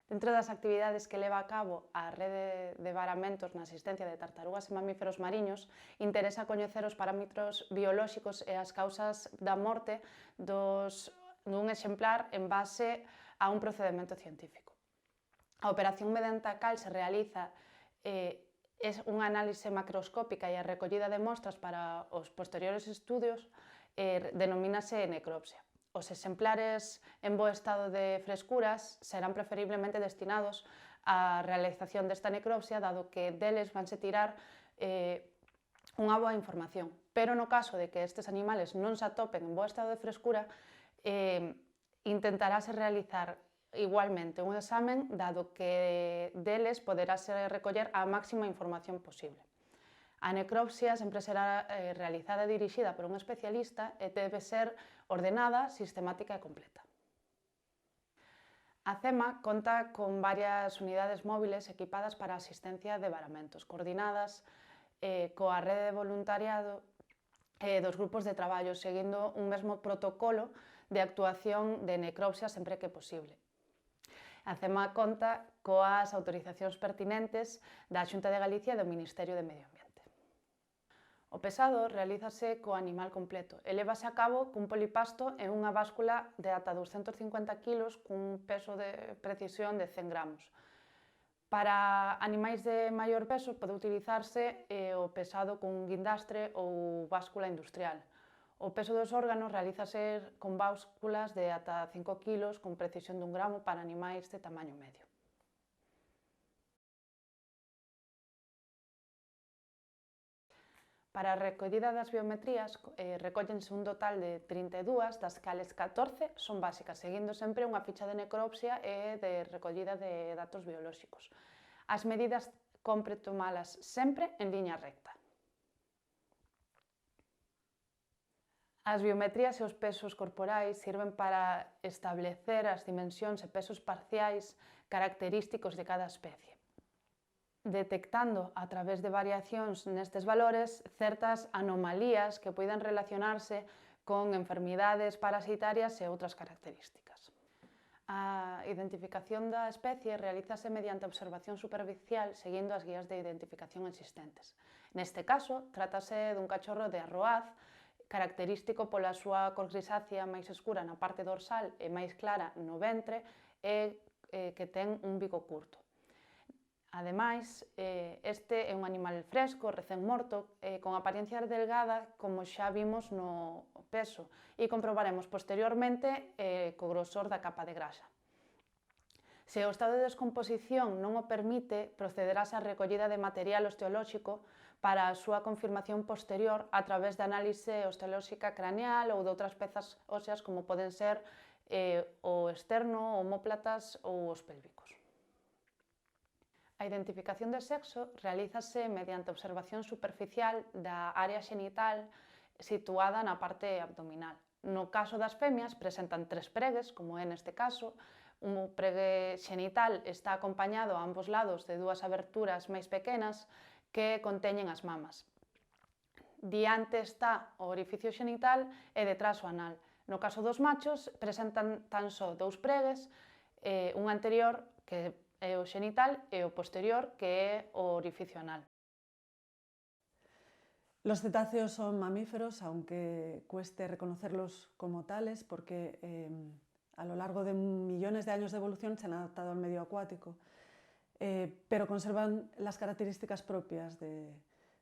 Dentro das actividades que leva a cabo a rede de varamentos na asistencia de tartarugas e mamíferos mariños, interesa coñecer os parámetros biolóxicos e as causas da morte dun exemplar en base a un procedemento científico. A operación mediante a cal se realiza unha análise macroscópica e a recollida de mostras para os posteriores estudios denomínase necropsia. Os exemplares en bo estado de frescuras serán preferiblemente destinados á realización desta necropsia, dado que deles vanse tirar unha boa información. Pero no caso de que estes animales non se atopen en bo estado de frescura, intentarase realizar igualmente un examen, dado que deles poderase recoller a máxima información posible. A necropsia sempre será realizada e dirixida por un especialista e debe ser ordenada, sistemática e completa. A CEMA conta con varias unidades móviles equipadas para a asistencia de varamentos, coordinadas coa rede de voluntariado dos grupos de traballo, seguindo un mesmo protocolo de actuación de necropsia sempre que posible. A CEMA conta coas autorizacións pertinentes da Xunta de Galicia e do Ministerio de Medio Ambiente. O pesado realízase co animal completo e lévase a cabo cun polipasto e unha báscula de ata 250 kg cun peso de precisión de 100 gramos. Para animais de maior peso pode utilizarse o pesado cun guindastre ou báscula industrial. O peso dos órganos realízase con básculas de ata 5 kg con precisión de 1 gramo para animais de tamaño medio. Para a recollida das biometrías, recóllense un total de 32, das cales 14 son básicas, seguindo sempre unha ficha de necropsia e de recollida de datos biolóxicos. As medidas cómpre tomalas sempre en liña recta. As biometrías e os pesos corporais sirven para establecer as dimensións e pesos parciais característicos de cada especie, detectando a través de variacións nestes valores certas anomalías que poidan relacionarse con enfermidades parasitarias e outras características. A identificación da especie realízase mediante observación superficial seguindo as guías de identificación existentes. Neste caso, trátase dun cachorro de arroaz característico pola súa cor grisácea máis escura na parte dorsal e máis clara no ventre e que ten un bico curto. Ademais, este é un animal fresco, recén morto, con apariencia delgada, como xa vimos no peso, e comprobaremos posteriormente co grosor da capa de grasa. Se o estado de descomposición non o permite, procederase á recollida de material osteolóxico para a súa confirmación posterior a través de análise osteolóxica craneal ou de outras pezas óseas como poden ser o externo, omóplatas ou os pélvicos. A identificación de sexo realízase mediante observación superficial da área xenital situada na parte abdominal. No caso das femias presentan 3 pregues, como é neste caso. Un pregue xenital está acompañado a ambos lados de 2 aberturas máis pequenas que conteñen as mamas. Diante está o orificio xenital e detrás o anal. No caso dos machos presentan tan só 2 pregues, un anterior que é o xenital e o posterior que é o orificio anal. Los cetáceos son mamíferos, aunque cueste reconocerlos como tales, porque a lo largo de millones de años de evolución se han adaptado al medio acuático, pero conservan las características propias de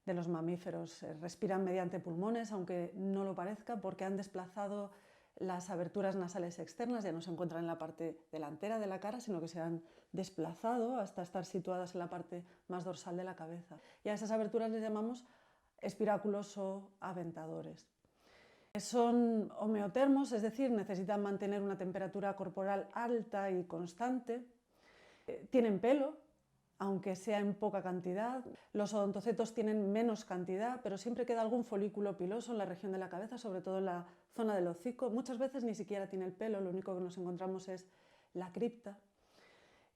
los mamíferos. Respiran mediante pulmones, aunque no lo parezca, porque han desplazado las aberturas nasales externas, ya no se encuentran en la parte delantera de la cara, sino que se han desplazado hasta estar situadas en la parte más dorsal de la cabeza. Y a esas aberturas les llamamos espiráculos o aventadores. Son homeotermos, es decir, necesitan mantener una temperatura corporal alta y constante. Tienen pelo, aunque sea en poca cantidad. Los odontocetos tienen menos cantidad, pero siempre queda algún folículo piloso en la región de la cabeza, sobre todo en la zona del hocico. Muchas veces ni siquiera tiene el pelo, lo único que nos encontramos es la cripta.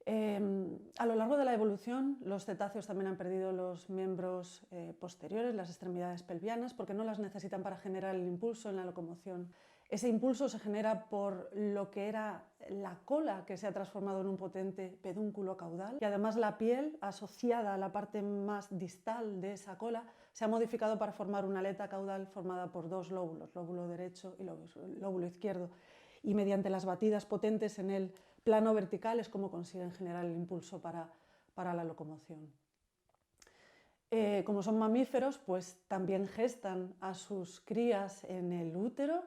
A lo largo de la evolución, los cetáceos también han perdido los miembros posteriores, las extremidades pelvianas, porque no las necesitan para generar el impulso en la locomoción Ese impulso se genera por lo que era la cola, que se ha transformado en un potente pedúnculo caudal, y además la piel, asociada a la parte más distal de esa cola, se ha modificado para formar una aleta caudal formada por dos lóbulos, lóbulo derecho y lóbulo izquierdo, y mediante las batidas potentes en el plano vertical es como consiguen generar el impulso para la locomoción. Como son mamíferos, pues también gestan a sus crías en el útero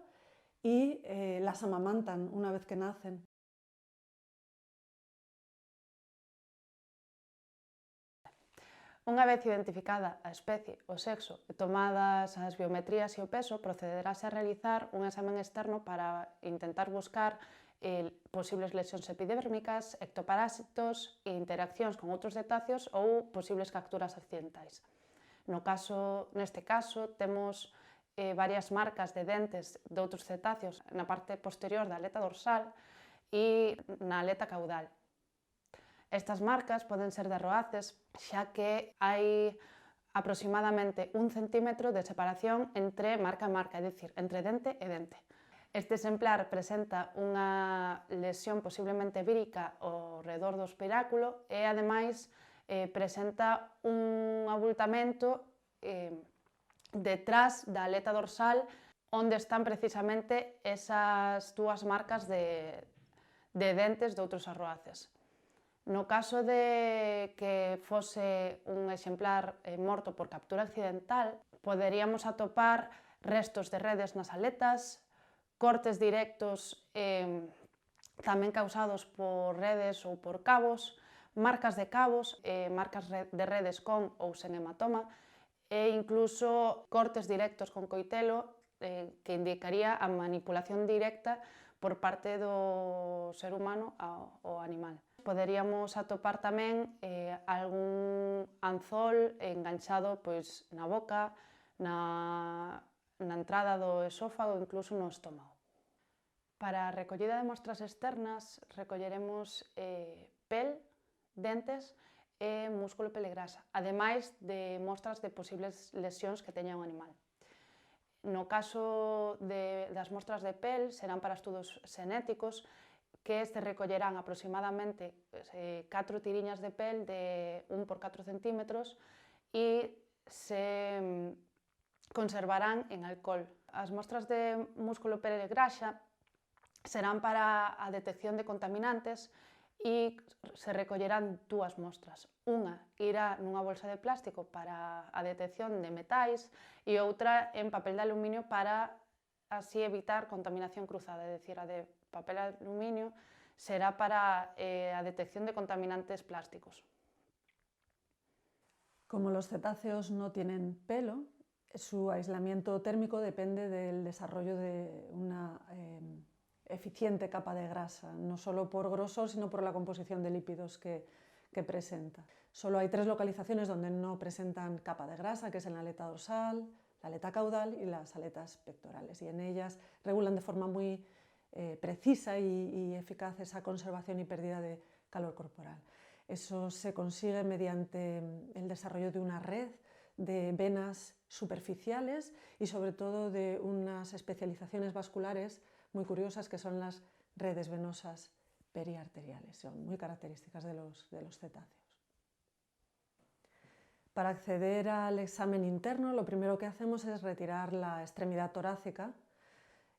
y las amamantan una vez que nacen. Unha vez identificada a especie, o sexo e tomadas as biometrías e o peso, procederase a realizar un examen externo para intentar buscar posibles lesións epidérmicas, ectoparásitos e interaccións con outros cetáceos ou posibles capturas accidentais. Neste caso, temos varias marcas de dentes de outros cetáceos na parte posterior da aleta dorsal e na aleta caudal. Estas marcas poden ser de arroaces, xa que hai aproximadamente 1 centímetro de separación entre marca e marca, é dicir, entre dente e dente. Este exemplar presenta unha lesión posiblemente vírica ao redor do espiráculo e, ademais, presenta un abultamento detrás da aleta dorsal onde están precisamente esas dúas marcas de dentes de outros arroaces. No caso de que fose un exemplar morto por captura accidental, poderíamos atopar restos de redes nas aletas, cortes directos tamén causados por redes ou por cabos, marcas de cabos, marcas de redes con ou sen hematoma e incluso cortes directos con coitelo que indicaría a manipulación directa por parte do ser humano ao animal. Poderíamos atopar tamén algún anzol enganchado na boca, na entrada do esófago, incluso no estómago. Para a recollida de mostras externas recolleremos pel, dentes e músculo e pele grasa, ademais de mostras de posibles lesións que teña un animal. No caso das mostras de pel serán para estudos xenéticos que se recollerán aproximadamente 4 tiriñas de pel de 1 por 4 centímetros e se conservarán en alcohol. As mostras de músculo e pele grasa serán para a detección de contaminantes e se recollerán 2 mostras. Unha irá nunha bolsa de plástico para a detección de metais e outra en papel de aluminio para así evitar contaminación cruzada, é dicir, a de papel aluminio será para a detección de contaminantes plásticos. Como los cetáceos no tienen pelo, su aislamiento térmico depende del desarrollo de una eficiente capa de grasa, no solo por grosor, sino por la composición de lípidos que presenta. Solo hay 3 localizaciones donde no presentan capa de grasa, que es en la aleta dorsal, la aleta caudal y las aletas pectorales, y en ellas regulan de forma muy precisa y eficaz esa conservación y pérdida de calor corporal. Eso se consigue mediante el desarrollo de una red de venas superficiales y sobre todo de unas especializaciones vasculares muy curiosas que son las redes venosas periarteriales, son muy características de los cetáceos. Para acceder al examen interno, lo primero que hacemos es retirar la extremidad torácica.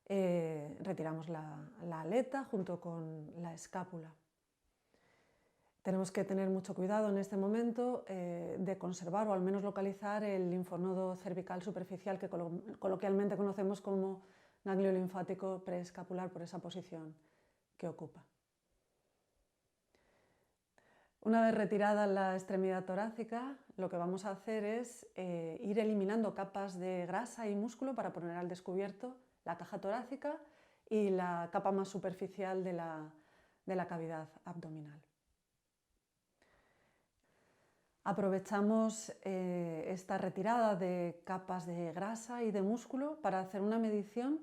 Retiramos la aleta junto con la escápula. Tenemos que tener mucho cuidado en este momento de conservar o al menos localizar el linfonodo cervical superficial que coloquialmente conocemos como ganglio linfático preescapular por esa posición que ocupa. Una vez retirada la extremidad torácica, lo que vamos a hacer es ir eliminando capas de grasa y músculo para poner al descubierto la caja torácica y la capa más superficial de la cavidad abdominal. Aprovechamos esta retirada de capas de grasa y de músculo para hacer una medición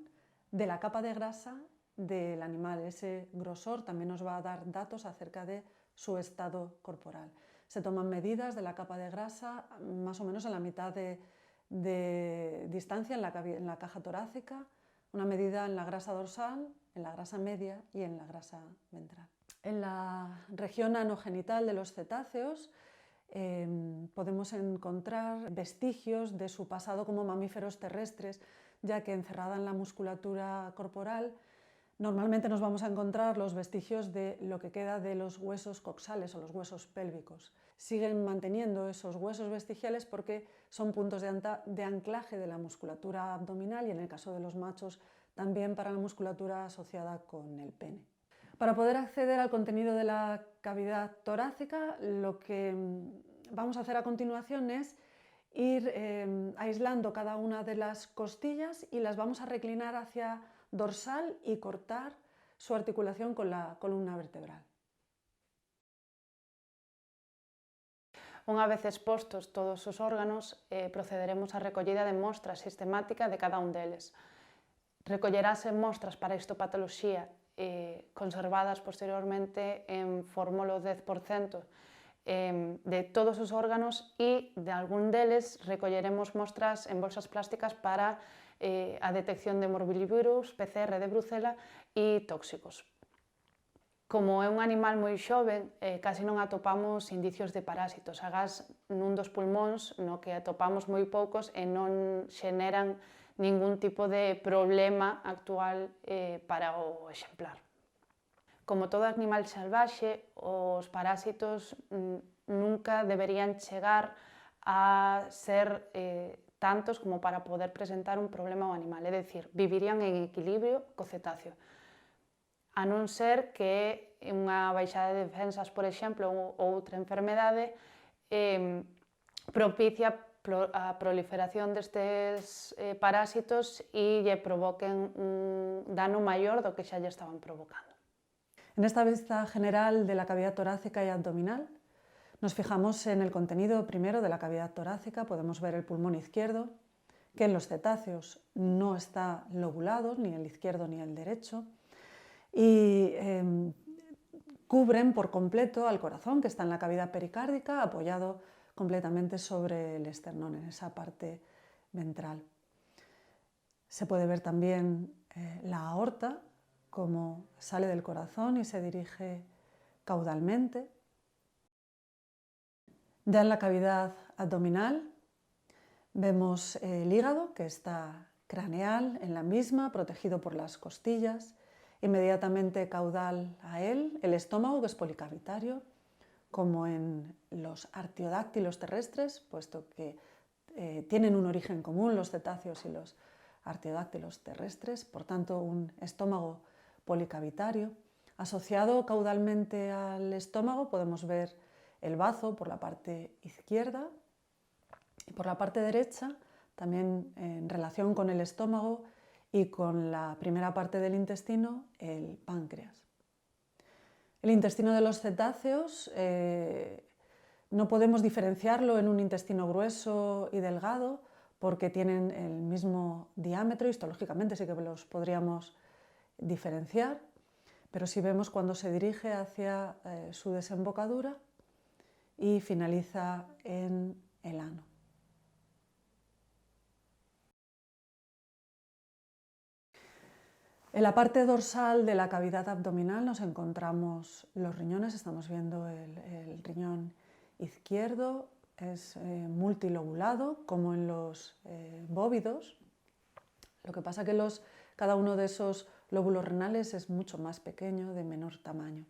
de la capa de grasa del animal. Ese grosor también nos va a dar datos acerca de su estado corporal. Se toman medidas de la capa de grasa más o menos a la mitad de distancia en la caja torácica, una medida en la grasa dorsal, en la grasa media y en la grasa ventral. En la región anogenital de los cetáceos podemos encontrar vestigios de su pasado como mamíferos terrestres, ya que encerrada en la musculatura corporal normalmente nos vamos a encontrar los vestigios de lo que queda de los huesos coxales o los huesos pélvicos. Siguen manteniendo esos huesos vestigiales porque son puntos de anclaje de la musculatura abdominal y en el caso de los machos también para la musculatura asociada con el pene. Para poder acceder al contenido de la cavidad torácica, lo que vamos a hacer a continuación es ir aislando cada una de las costillas y las vamos a reclinar hacia dorsal y cortar su articulación con la columna vertebral. Unha vez expostos todos os órganos, procederemos á recollida de mostras sistemática de cada un deles. Recollerase mostras para histopatoloxía conservadas posteriormente en fórmulo 10% de todos os órganos e de algún deles recolleremos mostras en bolsas plásticas para a detección de morbillivirus, PCR de Brucela e tóxicos. Como é un animal moi xoven, casi non atopamos indicios de parásitos. Agás nun dos pulmóns no que atopamos moi poucos e non xeneran ningún tipo de problema actual para o exemplar. Como todo animal salvaxe, os parásitos nunca deberían chegar a ser tantos como para poder presentar un problema ao animal, é dicir, vivirían en equilibrio co cetáceo. A non ser que unha baixada de defensas, por exemplo, ou outra enfermedade propicia a proliferación destes parásitos e lle provoquen un dano maior do que xa lle estaban provocando. En esta vista general de la cavidad torácica y abdominal, nos fijamos en el contenido primero de la cavidad torácica. Podemos ver el pulmón izquierdo, que en los cetáceos no está lobulado, ni el izquierdo ni el derecho, y cubren por completo al corazón, que está en la cavidad pericárdica, apoyado completamente sobre el esternón, en esa parte ventral. Se puede ver también la aorta, como sale del corazón y se dirige caudalmente. Ya en la cavidad abdominal vemos el hígado, que está craneal en la misma, protegido por las costillas, inmediatamente caudal a él, el estómago, que es policavitario, como en los artiodáctilos terrestres, puesto que tienen un origen común los cetáceos y los artiodáctilos terrestres, por tanto un estómago policavitario. Asociado caudalmente al estómago podemos ver el bazo por la parte izquierda y por la parte derecha, también en relación con el estómago y con la primera parte del intestino, el páncreas. El intestino de los cetáceos no podemos diferenciarlo en un intestino grueso y delgado porque tienen el mismo diámetro, histológicamente sí que los podríamos diferenciar, pero sí vemos cuando se dirige hacia su desembocadura y finaliza en el ano. En la parte dorsal de la cavidad abdominal nos encontramos los riñones. Estamos viendo el riñón izquierdo, es multilobulado como en los bóvidos. Lo que pasa que cada uno de esos lóbulos renales es mucho más pequeño, de menor tamaño.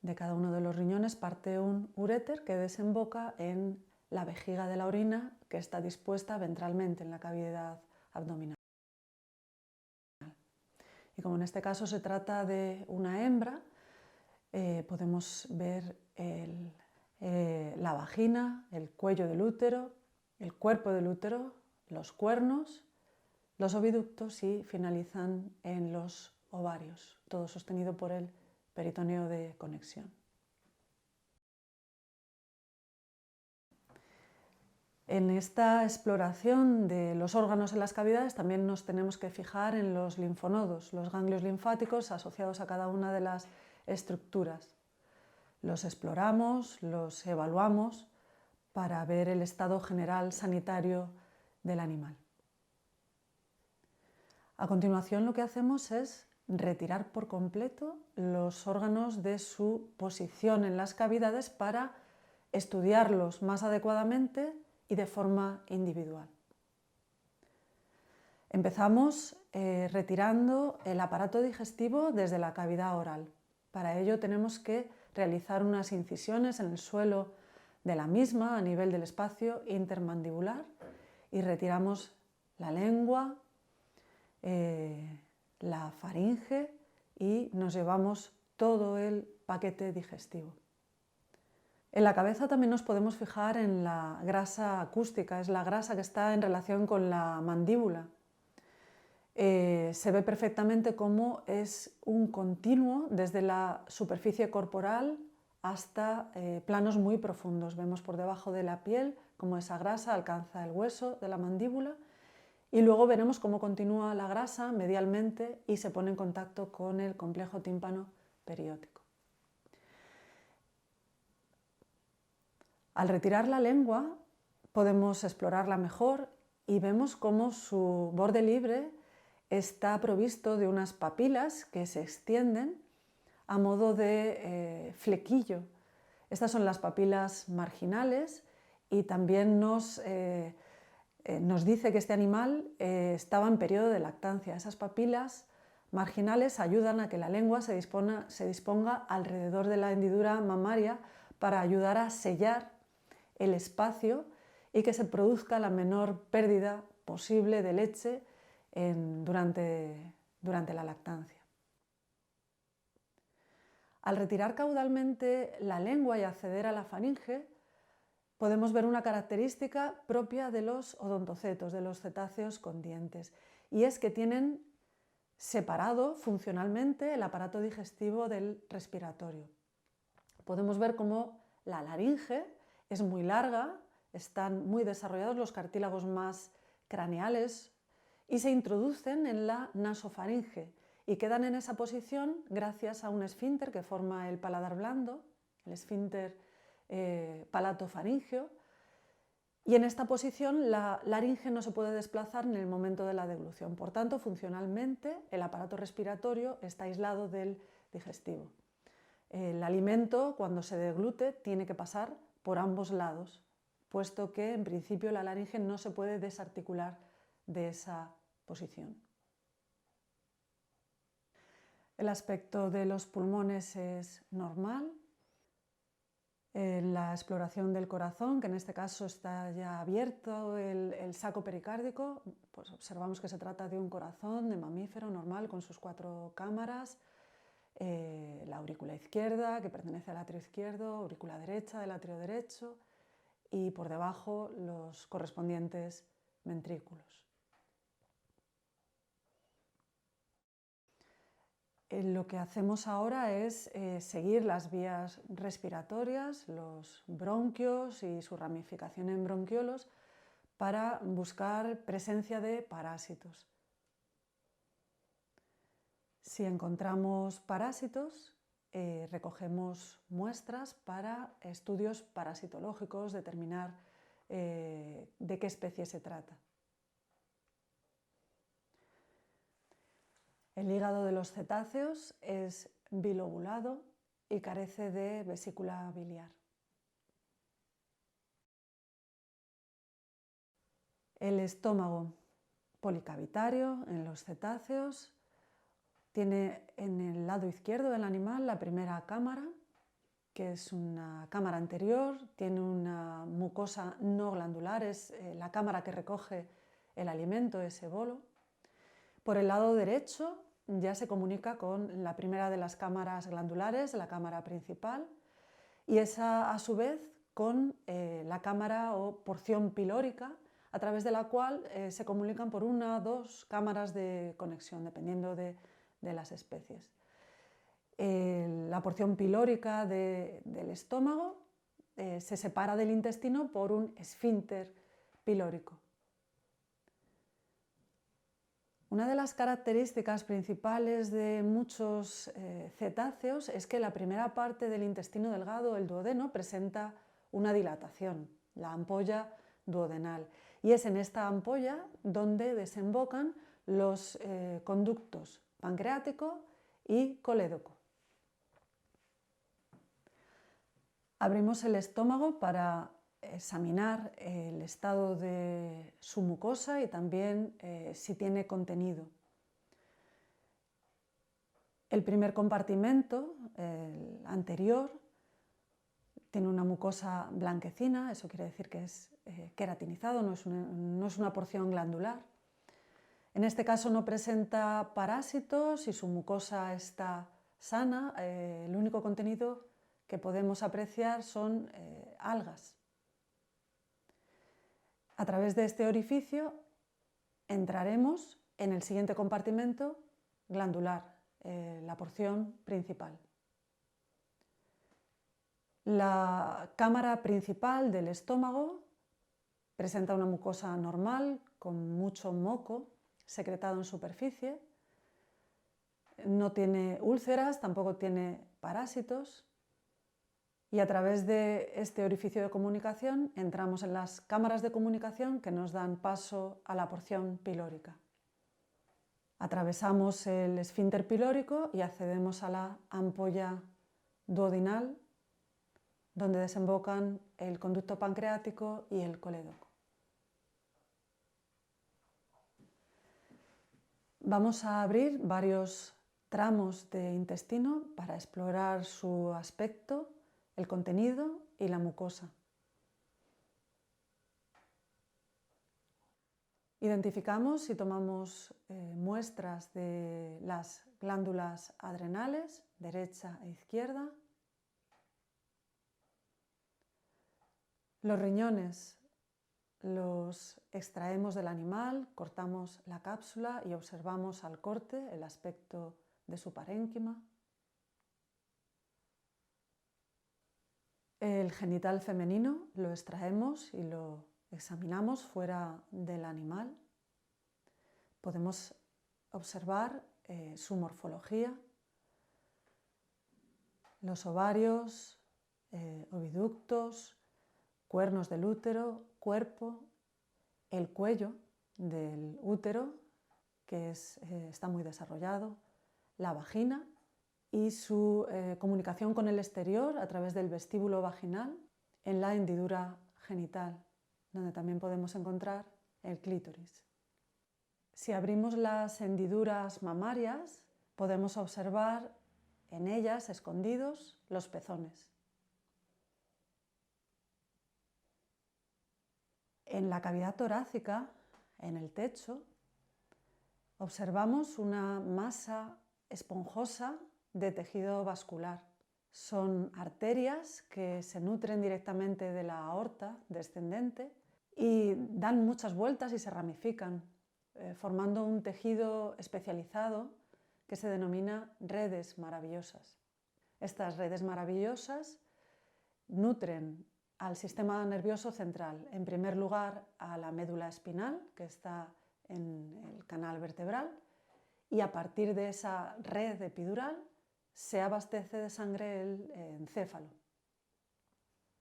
De cada uno de los riñones parte un uréter que desemboca en la vejiga de la orina, que está dispuesta ventralmente en la cavidad abdominal. Y como en este caso se trata de una hembra, podemos ver la vagina, el cuello del útero, el cuerpo del útero, los cuernos, los oviductos y finalizan en los ovarios, todo sostenido por el peritoneo de conexión. En esta exploración de los órganos en las cavidades también nos tenemos que fijar en los linfonodos, los ganglios linfáticos asociados a cada una de las estructuras. Los exploramos, los evaluamos para ver el estado general sanitario del animal. A continuación lo que hacemos es retirar por completo los órganos de su posición en las cavidades para estudiarlos más adecuadamente y de forma individual. Empezamos retirando el aparato digestivo desde la cavidad oral. Para ello tenemos que realizar unas incisiones en el suelo de la misma a nivel del espacio intermandibular y retiramos la lengua, la faringe y nos llevamos todo el paquete digestivo. En la cabeza también nos podemos fijar en la grasa acústica, es la grasa que está en relación con la mandíbula. Se ve perfectamente cómo es un continuo desde la superficie corporal hasta planos muy profundos. Vemos por debajo de la piel cómo esa grasa alcanza el hueso de la mandíbula y luego veremos cómo continúa la grasa medialmente y se pone en contacto con el complejo tímpano periótico. Al retirar la lengua podemos explorarla mejor y vemos cómo su borde libre está provisto de unas papilas que se extienden a modo de flequillo. Estas son las papilas marginales y también nos dice que este animal estaba en periodo de lactancia. Esas papilas marginales ayudan a que la lengua se disponga alrededor de la hendidura mamaria para ayudar a sellar el espacio y que se produzca la menor pérdida posible de leche durante la lactancia. Al retirar caudalmente la lengua y acceder a la faringe, podemos ver una característica propia de los odontocetos, de los cetáceos con dientes, y es que tienen separado funcionalmente el aparato digestivo del respiratorio. Podemos ver cómo la laringe es muy larga, están muy desarrollados los cartílagos más craneales y se introducen en la nasofaringe y quedan en esa posición gracias a un esfínter que forma el paladar blando, el esfínter palatofaringeo, y en esta posición la laringe no se puede desplazar en el momento de la deglución. Por tanto, funcionalmente el aparato respiratorio está aislado del digestivo. El alimento, cuando se deglute, tiene que pasar por ambos lados, puesto que en principio la laringe no se puede desarticular de esa posición. El aspecto de los pulmones es normal. En la exploración del corazón, que en este caso está ya abierto el saco pericárdico, pues observamos que se trata de un corazón de mamífero normal con sus 4 cámaras, la aurícula izquierda que pertenece al atrio izquierdo, aurícula derecha del atrio derecho y por debajo los correspondientes ventrículos. Lo que hacemos ahora es seguir las vías respiratorias, los bronquios y su ramificación en bronquiolos para buscar presencia de parásitos. Si encontramos parásitos, recogemos muestras para estudios parasitológicos, determinar de qué especie se trata. El hígado de los cetáceos es bilobulado y carece de vesícula biliar. El estómago policavitario en los cetáceos tiene en el lado izquierdo del animal la primera cámara, que es una cámara anterior, tiene una mucosa no glandular, es la cámara que recoge el alimento, ese bolo. Por el lado derecho ya se comunica con la primera de las cámaras glandulares, la cámara principal, y esa a su vez con la cámara o porción pilórica, a través de la cual se comunican por 1 o 2 cámaras de conexión, dependiendo de las especies. La porción pilórica del estómago se separa del intestino por un esfínter pilórico. Una de las características principales de muchos cetáceos es que la primera parte del intestino delgado, el duodeno, presenta una dilatación, la ampolla duodenal. Y es en esta ampolla donde desembocan los conductos pancreático y colédoco. Abrimos el estómago para examinar el estado de su mucosa y también si tiene contenido. El primer compartimento, el anterior, tiene una mucosa blanquecina, eso quiere decir que es queratinizado, no es una porción glandular. En este caso no presenta parásitos y su mucosa está sana, el único contenido que podemos apreciar son algas. A través de este orificio entraremos en el siguiente compartimento glandular, la porción principal. La cámara principal del estómago presenta una mucosa normal con mucho moco secretado en superficie. No tiene úlceras, tampoco tiene parásitos. Y a través de este orificio de comunicación entramos en las cámaras de comunicación que nos dan paso a la porción pilórica. Atravesamos el esfínter pilórico y accedemos a la ampolla duodenal, donde desembocan el conducto pancreático y el colédoco. Vamos a abrir varios tramos de intestino para explorar su aspecto, el contenido y la mucosa. Identificamos y tomamos muestras de las glándulas adrenales, derecha e izquierda. Los riñones los extraemos del animal, cortamos la cápsula y observamos al corte el aspecto de su parénquima. El genital femenino lo extraemos y lo examinamos fuera del animal. Podemos observar su morfología, los ovarios, oviductos, cuernos del útero, cuerpo, el cuello del útero, que está muy desarrollado, la vagina y su comunicación con el exterior a través del vestíbulo vaginal en la hendidura genital, donde también podemos encontrar el clítoris. Si abrimos las hendiduras mamarias, podemos observar en ellas, escondidos, los pezones. En la cavidad torácica, en el techo, observamos una masa esponjosa de tejido vascular. Son arterias que se nutren directamente de la aorta descendente y dan muchas vueltas y se ramifican, formando un tejido especializado que se denomina redes maravillosas. Estas redes maravillosas nutren al sistema nervioso central, en primer lugar a la médula espinal, que está en el canal vertebral, y a partir de esa red epidural se abastece de sangre el encéfalo.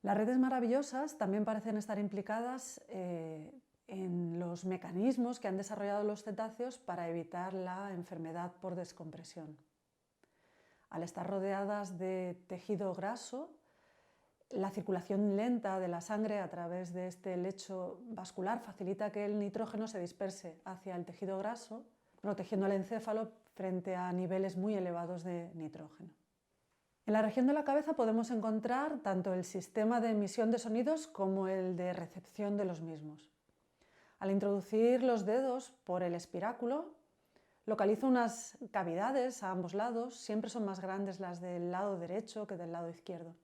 Las redes maravillosas también parecen estar implicadas en los mecanismos que han desarrollado los cetáceos para evitar la enfermedad por descompresión. Al estar rodeadas de tejido graso, la circulación lenta de la sangre a través de este lecho vascular facilita que el nitrógeno se disperse hacia el tejido graso, protegiendo al encéfalo frente a niveles muy elevados de nitrógeno. En la región de la cabeza podemos encontrar tanto el sistema de emisión de sonidos como el de recepción de los mismos. Al introducir los dedos por el espiráculo, localizo unas cavidades a ambos lados, siempre son más grandes las del lado derecho que del lado izquierdo.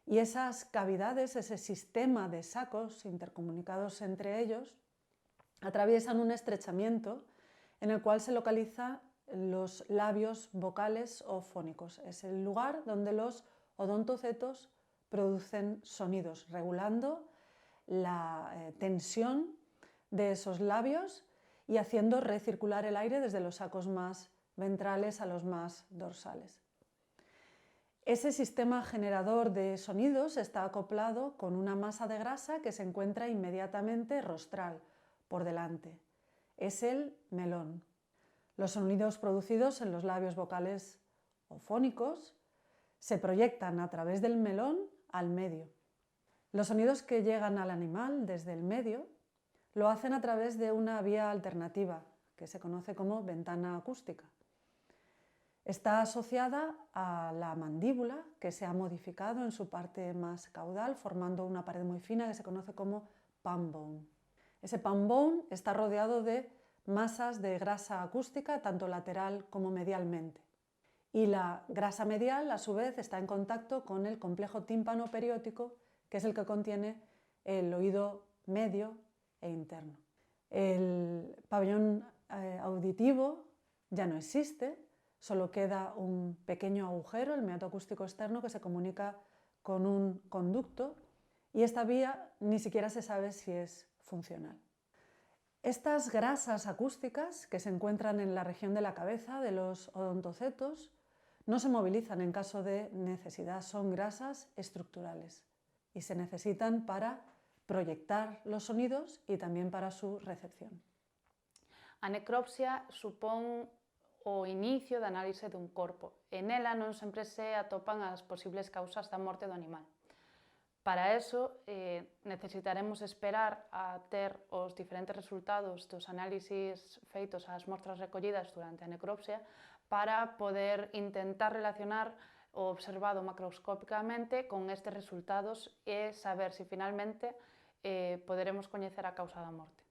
Y esas cavidades, ese sistema de sacos intercomunicados entre ellos, atraviesan un estrechamiento en el cual se localizan los labios vocales o fónicos. Es el lugar donde los odontocetos producen sonidos, regulando la tensión de esos labios y haciendo recircular el aire desde los sacos más ventrales a los más dorsales. Ese sistema generador de sonidos está acoplado con una masa de grasa que se encuentra inmediatamente rostral, por delante. es el melón. Los sonidos producidos en los labios vocales o fónicos se proyectan a través del melón al medio. Los sonidos que llegan al animal desde el medio lo hacen a través de una vía alternativa, que se conoce como ventana acústica. Está asociada a la mandíbula, que se ha modificado en su parte más caudal, formando una pared muy fina que se conoce como palm bone. Ese palm bone está rodeado de masas de grasa acústica, tanto lateral como medialmente. Y la grasa medial, a su vez, está en contacto con el complejo tímpano-periótico, que es el que contiene el oído medio e interno. El pabellón auditivo ya no existe, solo queda un pequeño agujero, el meato acústico externo, que se comunica con un conducto, y esta vía ni siquiera se sabe si es funcional. Estas grasas acústicas que se encuentran en la región de la cabeza de los odontocetos no se movilizan en caso de necesidad, son grasas estructurales y se necesitan para proyectar los sonidos e tamén para su recepción. A necropsia supón o inicio da análise dun corpo e nela non sempre se atopan as posibles causas da morte do animal. Para eso necesitaremos esperar a ter os diferentes resultados dos análisis feitos ás mostras recollidas durante a necropsia para poder intentar relacionar o observado macroscópicamente con estes resultados e saber se finalmente poderemos coñecer a causa da morte.